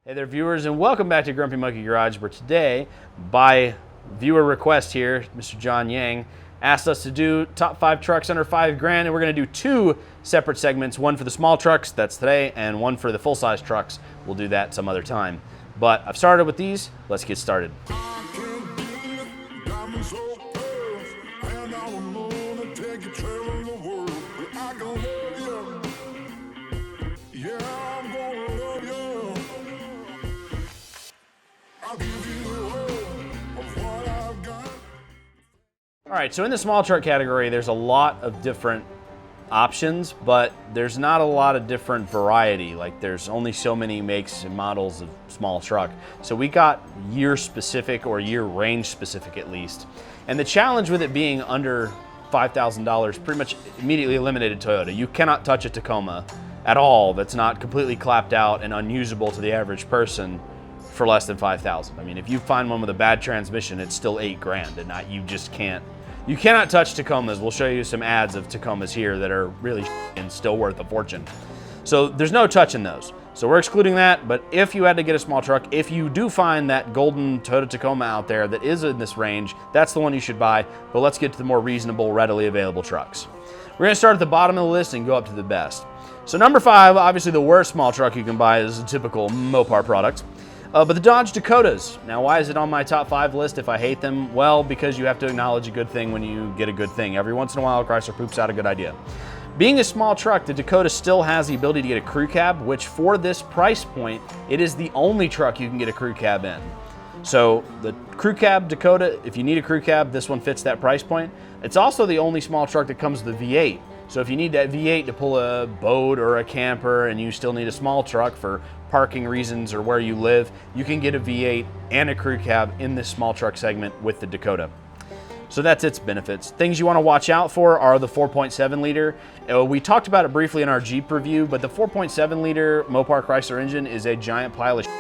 Hey there, viewers, and welcome back to Grumpy Monkey Garage, where today, by viewer request here, Mr. John Yang asked us to do top 5 trucks under $5 grand, and we're going to do 2 separate segments, one for the small trucks, that's today, and one for the full-size trucks. We'll do that some other time. But I've started with these. Let's get started. All right, so in the small truck category, there's a lot of different options, but there's not a lot of different variety. Like, there's only so many makes and models of small truck. So we got year specific, or year range specific at least. And the challenge with it being under $5,000 pretty much immediately eliminated Toyota. You cannot touch a Tacoma at all that's not completely clapped out and unusable to the average person for less than $5,000. I mean, if you find one with a bad transmission, it's still $8 grand, and you just can't. You cannot touch Tacomas. We'll show you some ads of Tacomas here that are really and still worth a fortune. So there's no touching those. So we're excluding that, but if you had to get a small truck, if you do find that golden Toyota Tacoma out there that is in this range, that's the one you should buy. But let's get to the more reasonable, readily available trucks. We're gonna start at the bottom of the list and go up to the best. So number 5, obviously the worst small truck you can buy is a typical Mopar product. But the Dodge Dakotas. Now, why is it on my top 5 list if I hate them? Well, because you have to acknowledge a good thing when you get a good thing. Every once in a while, Chrysler poops out a good idea. Being a small truck, the Dakota still has the ability to get a crew cab, which for this price point, it is the only truck you can get a crew cab in. So the crew cab Dakota, if you need a crew cab, this one fits that price point. It's also the only small truck that comes with a V8. So if you need that V8 to pull a boat or a camper and you still need a small truck for parking reasons or where you live, you can get a V8 and a crew cab in this small truck segment with the Dakota. So that's its benefits. Things you want to watch out for are the 4.7 liter. We talked about it briefly in our Jeep review, but the 4.7 liter Mopar Chrysler engine is a giant pile of shit,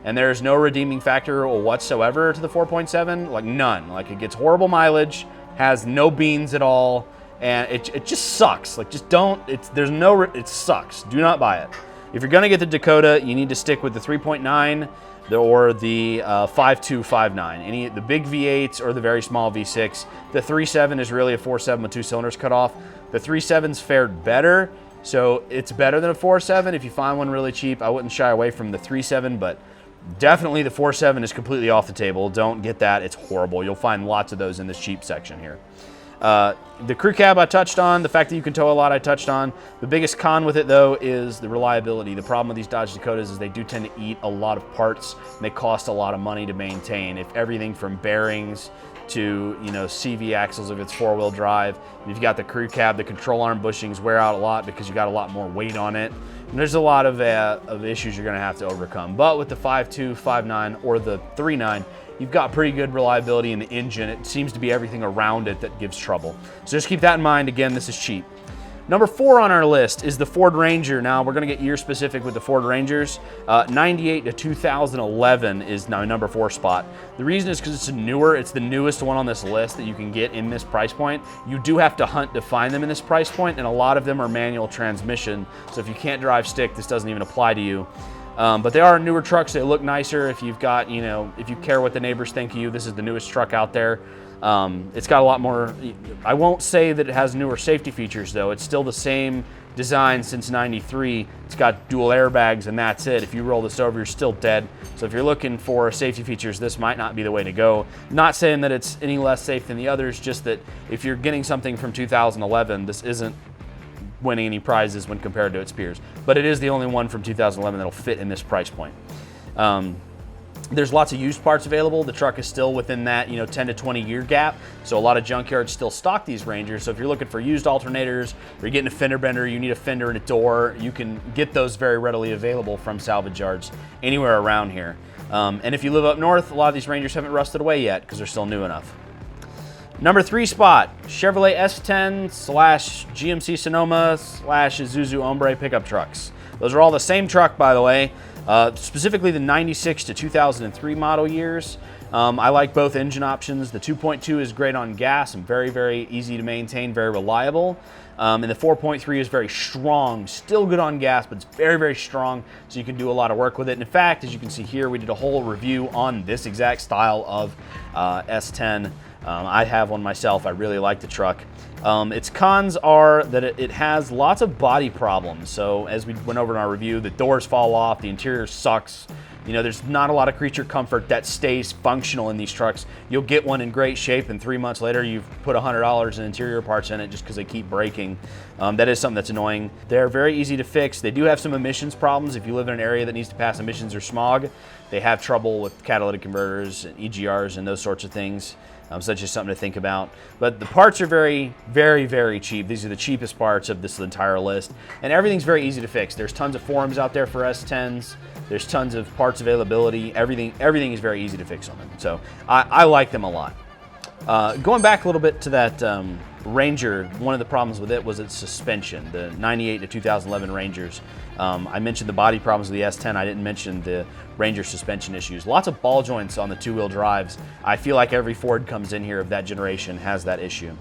and there's no redeeming factor whatsoever to the 4.7, like none. Like, it gets horrible mileage, has no beans at all, and it just sucks. Like, just don't, it sucks. Do not buy it. If you're gonna get the Dakota, you need to stick with the 3.9 or the 5.2, 5.9. The big V8s or the very small V6. The 3.7 is really a 4.7 with 2 cylinders cut off. The 3.7's fared better, so it's better than a 4.7. If you find one really cheap, I wouldn't shy away from the 3.7, but definitely the 4.7 is completely off the table. Don't get that, it's horrible. You'll find lots of those in this cheap section here. The crew cab I touched on, the fact that you can tow a lot I touched on. The biggest con with it though is the reliability. The problem with these Dodge Dakotas is they do tend to eat a lot of parts and they cost a lot of money to maintain. If everything from bearings to, CV axles if it's 4-wheel drive. You've got the crew cab, the control arm bushings wear out a lot because you got a lot more weight on it. And there's a lot of issues you're gonna have to overcome. But with the 5.2, 5.9 or the 3.9, you've got pretty good reliability in the engine. It seems to be everything around it that gives trouble. So just keep that in mind. Again, this is cheap. Number 4 on our list is the Ford Ranger. Now, we're gonna get year specific with the Ford Rangers. 98 to 2011 is my number 4 spot. The reason is because it's the newest one on this list that you can get in this price point. You do have to hunt to find them in this price point, and a lot of them are manual transmission. So if you can't drive stick, this doesn't even apply to you. But they are newer trucks. They look nicer. If you've got, if you care what the neighbors think of you, this is the newest truck out there. It's got a lot more, I won't say that it has newer safety features though. It's still the same design since '93. It's got dual airbags and that's it. If you roll this over, you're still dead. So if you're looking for safety features, this might not be the way to go. Not saying that it's any less safe than the others, just that if you're getting something from 2011, this isn't winning any prizes when compared to its peers. But it is the only one from 2011 that'll fit in this price point. There's lots of used parts available. The truck is still within that 10 to 20 year gap. So a lot of junkyards still stock these Rangers. So if you're looking for used alternators, or you're getting a fender bender, you need a fender and a door, you can get those very readily available from salvage yards anywhere around here. And if you live up north, a lot of these Rangers haven't rusted away yet because they're still new enough. Number 3 spot, Chevrolet S10 / GMC Sonoma / Isuzu Hombre pickup trucks. Those are all the same truck, by the way. Specifically the 96 to 2003 model years. I like both engine options. The 2.2 is great on gas and very, very easy to maintain, very reliable. And the 4.3 is very strong, still good on gas, but it's very, very strong, so you can do a lot of work with it. And in fact, as you can see here, we did a whole review on this exact style of S10. I have one myself. I really like the truck. Its cons are that it has lots of body problems. So as we went over in our review, the doors fall off, the interior sucks. You know, there's not a lot of creature comfort that stays functional in these trucks. You'll get one in great shape, and 3 months later, you've put $100 in interior parts in it just because they keep breaking. That is something that's annoying. They're very easy to fix. They do have some emissions problems. If you live in an area that needs to pass emissions or smog, they have trouble with catalytic converters and EGRs and those sorts of things. So that's just something to think about. But the parts are very, very, very cheap. These are the cheapest parts of this entire list. And everything's very easy to fix. There's tons of forums out there for S10s. There's tons of parts availability. Everything is very easy to fix on them. So I like them a lot. Going back a little bit to that Ranger, one of the problems with it was its suspension, the 98 to 2011 Rangers. I mentioned the body problems of the S10. I didn't mention the Ranger suspension issues. Lots of ball joints on the two-wheel drives. I feel like every Ford comes in here of that generation has that issue.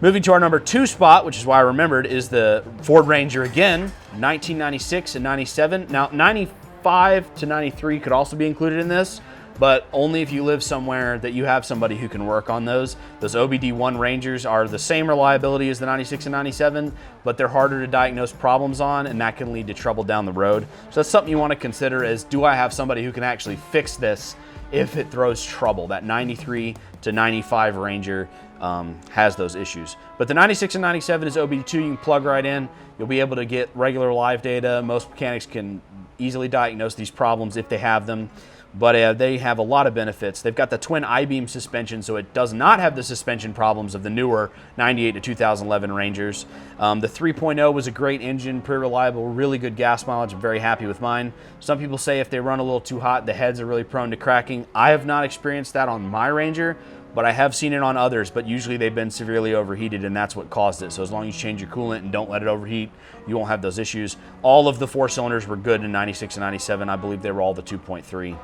Moving to our number 2 spot, which is why I remembered, is the Ford Ranger again, 1996 and 97. Now, 95 to 93 could also be included in this, but only if you live somewhere that you have somebody who can work on those. Those OBD1 Rangers are the same reliability as the 96 and 97, but they're harder to diagnose problems on, and that can lead to trouble down the road. So that's something you want to consider is, do I have somebody who can actually fix this if it throws trouble? That 93 to 95 Ranger has those issues. But the 96 and 97 is OBD2, you can plug right in. You'll be able to get regular live data. Most mechanics can easily diagnose these problems if they have them. But they have a lot of benefits. They've got the twin I-beam suspension, so it does not have the suspension problems of the newer 98 to 2011 Rangers. The 3.0 was a great engine, pretty reliable, really good gas mileage. I'm very happy with mine. Some people say if they run a little too hot, the heads are really prone to cracking. I have not experienced that on my Ranger, but I have seen it on others, but usually they've been severely overheated, and that's what caused it. So as long as you change your coolant and don't let it overheat, you won't have those issues. All of the 4 cylinders were good in 96 and 97. I believe they were all the 2.3.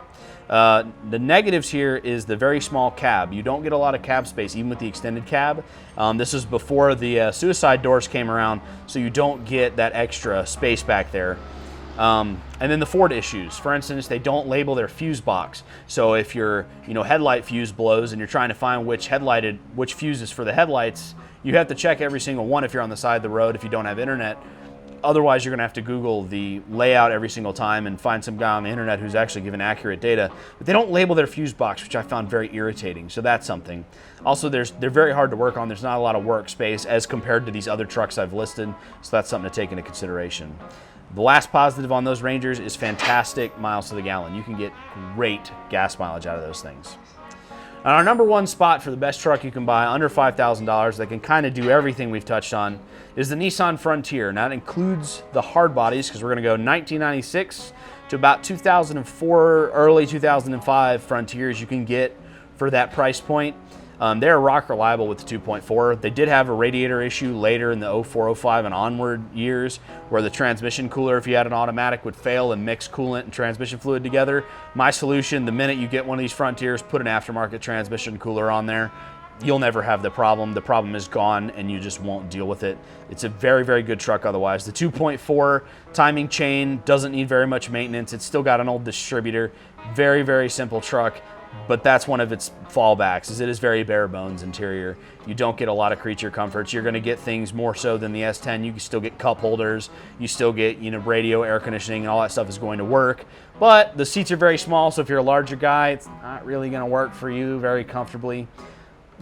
The negatives here is the very small cab. You don't get a lot of cab space, even with the extended cab. This is before the suicide doors came around, so you don't get that extra space back there. And then the Ford issues. For instance, they don't label their fuse box. So if your headlight fuse blows and you're trying to find which fuse is for the headlights, you have to check every single one if you're on the side of the road if you don't have internet. Otherwise, you're going to have to Google the layout every single time and find some guy on the internet who's actually given accurate data. But they don't label their fuse box, which I found very irritating. So that's something. Also, they're very hard to work on. There's not a lot of workspace as compared to these other trucks I've listed. So that's something to take into consideration. The last positive on those Rangers is fantastic miles to the gallon. You can get great gas mileage out of those things. And our number 1 spot for the best truck you can buy under $5,000 that can kind of do everything we've touched on is the Nissan Frontier. Now that includes the hard bodies, because we're going to go 1996 to about 2004, early 2005 Frontiers you can get for that price point. They're rock reliable with the 2.4. They did have a radiator issue later in the 04, 05 and onward years where the transmission cooler, if you had an automatic, would fail and mix coolant and transmission fluid together. My solution, the minute you get one of these Frontiers, put an aftermarket transmission cooler on there. You'll never have the problem. The problem is gone and you just won't deal with it. It's a very, very good truck otherwise. The 2.4 timing chain doesn't need very much maintenance. It's still got an old distributor. Very, very simple truck. But that's one of its fallbacks, is it is very bare bones interior. You don't get a lot of creature comforts. You're going to get things more so than the S10. You can still get cup holders. You still get radio, air conditioning, and all that stuff is going to work. But the seats are very small, so if you're a larger guy, it's not really going to work for you very comfortably.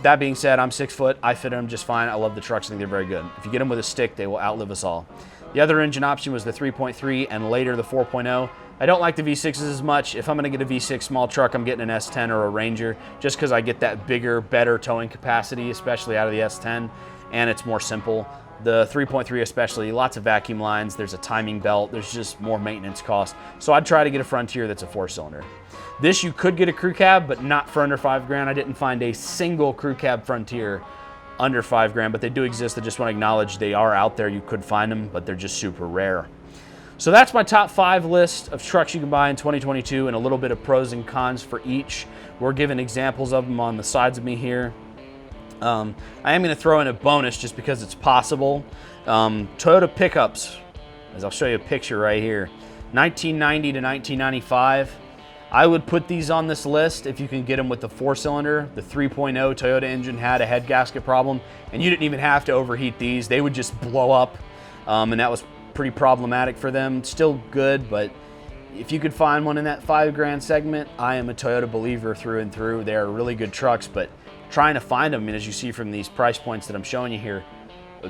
That being said, I'm 6 foot. I fit them just fine. I love the trucks. I think they're very good. If you get them with a stick, they will outlive us all. The other engine option was the 3.3 and later the 4.0. I don't like the V6s as much. If I'm going to get a V6 small truck, I'm getting an S10 or a Ranger just because I get that bigger, better towing capacity, especially out of the S10, and it's more simple. The 3.3 especially, lots of vacuum lines, there's a timing belt, there's just more maintenance cost. So I'd try to get a Frontier that's a 4-cylinder. This you could get a crew cab, but not for under $5,000. I didn't find a single crew cab Frontier under $5,000, but they do exist. I just want to acknowledge they are out there. You could find them, but they're just super rare. So that's my top 5 list of trucks you can buy in 2022 and a little bit of pros and cons for each. We're giving examples of them on the sides of me here. I am going to throw in a bonus just because it's possible. Toyota pickups, as I'll show you a picture right here, 1990 to 1995. I would put these on this list if you can get them with the 4-cylinder. The 3.0 Toyota engine had a head gasket problem, and you didn't even have to overheat these. They would just blow up, and that was pretty problematic for them. Still good, but if you could find one in that $5,000 segment, I am a Toyota believer through and through. They are really good trucks, but trying to find them, and as you see from these price points that I'm showing you here,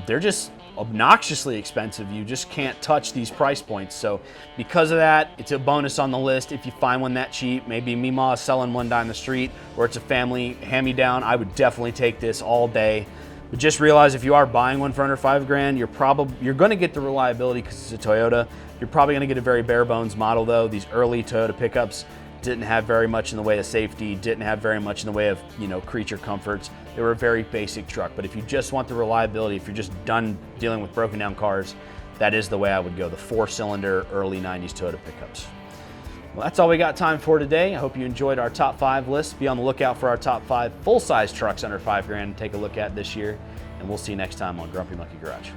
they're just obnoxiously expensive. You just can't touch these price points. So because of that, it's a bonus on the list. If you find one that cheap, maybe Mima is selling one down the street, or it's a family hand-me-down, I would definitely take this all day. But just realize if you are buying one for under $5,000, you're going to get the reliability because it's a Toyota. You're probably going to get a very bare bones model though. These early Toyota pickups didn't have very much in the way of safety, didn't have very much in the way of, creature comforts. They were a very basic truck. But if you just want the reliability, if you're just done dealing with broken down cars, that is the way I would go, the 4-cylinder early 90s Toyota pickups. Well, that's all we got time for today. I hope you enjoyed our top 5 list. Be on the lookout for our top 5 full-size trucks under $5,000 to take a look at this year. And we'll see you next time on Grumpy Monkey Garage.